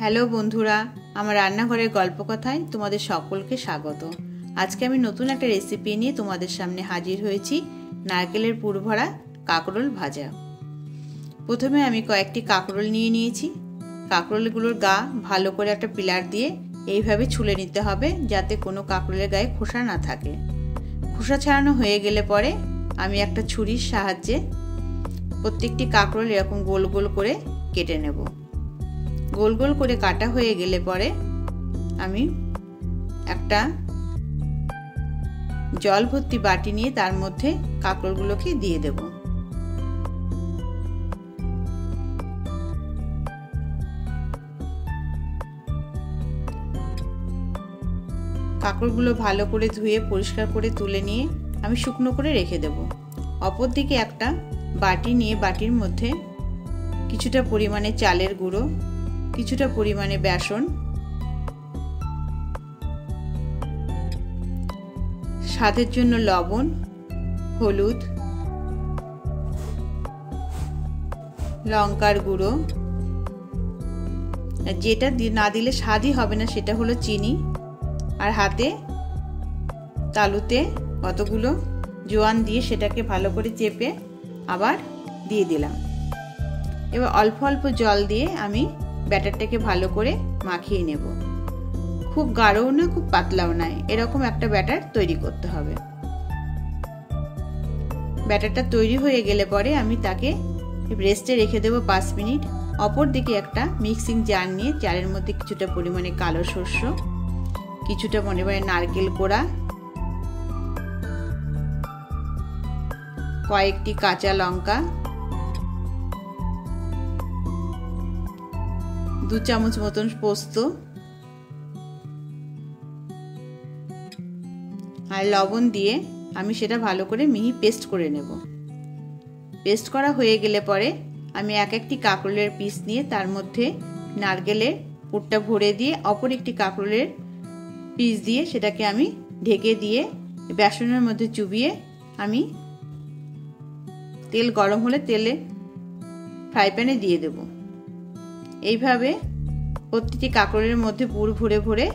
Hello বন্ধুরা, আমার রান্নাঘরের গল্পকথায় তোমাদের সকলকে স্বাগত। আজকে আমি নতুন একটা রেসিপি নিয়ে তোমাদের সামনে হাজির হয়েছি। নারকেলের পুর ভরা কাঁকরোল ভাজা। প্রথমে আমি কয়েকটি কাঁকরোল নিয়ে নিয়েছি। কাঁকরোলগুলোর গা ভালো করে একটা পিলার দিয়ে এইভাবে ছুলে নিতে হবে, যাতে কোনো কাঁকরোলের গায়ে খোসা না থাকে। খোসা ছাড়ানো হয়ে গেলে পরে আমি একটা ছুরির সাহায্যে প্রত্যেকটি কাঁকরোল এরকম গোল গোল করে কেটে নেব। গোল গোল করে কাটা হয়ে গেলে পরে আমি একটা জল ভর্তি বাটি নিয়ে তার মধ্যে কাঁকরোলগুলোকে দিয়ে দেব। কাঁকরোলগুলো ভালো করে ধুয়ে পরিষ্কার করে তুলে নিয়ে আমি শুকনো করে রেখে দেব। অপর দিকে একটা বাটি নিয়ে বাটির মধ্যে কিছুটা পরিমাণে চালের গুঁড়ো, কিছুটা পরিমাণে বেসন, স্বাদের জন্য লবণ, হলুদ, লঙ্কার গুঁড়ো, যেটা না দিলে স্বাদই হবে না সেটা হলো চিনি, আর হাতে তালুতে কতগুলো জোয়ান দিয়ে সেটাকে ভালো করে চেপে আবার দিয়ে দিলাম। এবার অল্প অল্প জল দিয়ে আমি ব্যাটারটাকে ভালো করে মাখিয়ে নেব। খুব গাঢ়ও না, খুব পাতলাও না, এরকম একটা ব্যাটার তৈরি করতে হবে। ব্যাটারটা তৈরি হয়ে গেলে পরে আমি তাকে রেস্টে রেখে দেবো 5 মিনিট। অপর দিকে একটা মিক্সিং জার নিয়ে জারের মধ্যে কিছুটা পরিমাণে কালো সরষে, কিছুটা পরিমাণে নারকেল কোড়া, কয়েকটি কাঁচা লঙ্কা, 2 চামচ মতন পোস্ত আর লবণ দিয়ে আমি সেটা ভালো করে মিহি পেস্ট করে নেব। পেস্ট করা হয়ে গেলে পরে আমি একটি কাঁকরোলের পিস নিয়ে তার মধ্যে নারকেলের পুরটা ভরে দিয়ে অপর একটি কাঁকরোলের পিস দিয়ে সেটাকে আমি ঢেকে দিয়ে বেসনের মধ্যে চুবিয়ে আমি তেল গরম হলে তেলে ফ্রাই প্যানে দিয়ে দেব। এইভাবে প্রতিটি কাঁকরোলের মধ্যে পুর ভরে ভরে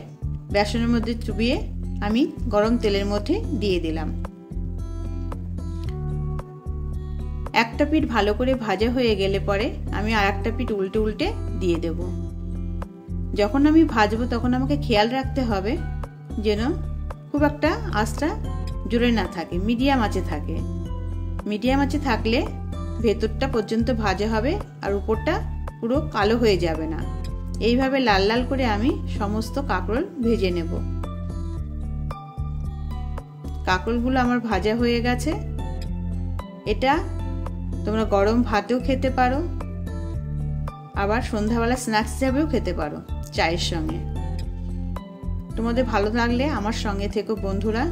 বেসনের মধ্যে চুবিয়ে আমি গরম তেলের মধ্যে দিয়ে দিলাম। একটা পিঠ ভালো করে ভাজা হয়ে গেলে পরে আমি আর একটা পিঠ উল্টে উল্টে দিয়ে দেব। যখন আমি ভাজবো তখন আমাকে খেয়াল রাখতে হবে যেন খুব একটা আঁচটা জোরে না থাকে, মিডিয়াম আঁচে থাকে। মিডিয়াম আঁচে থাকলে ভেতরটা পর্যন্ত ভাজা হবে আর উপরটা পুরো কালো হয়ে যাবে না। এইভাবে লাল লাল করে আমি সমস্ত কাঁকরোল ভেজে নেব। কাঁকরোলগুলো আমার ভাজা হয়ে গেছে। এটা তোমরা গরম ভাতেও খেতে পারো, আবার সন্ধ্যাবেলা স্ন্যাক্স হিসাবেও খেতে পারো চায়ের সঙ্গে। তোমাদের ভালো লাগলে আমার সঙ্গে থেকো বন্ধুরা।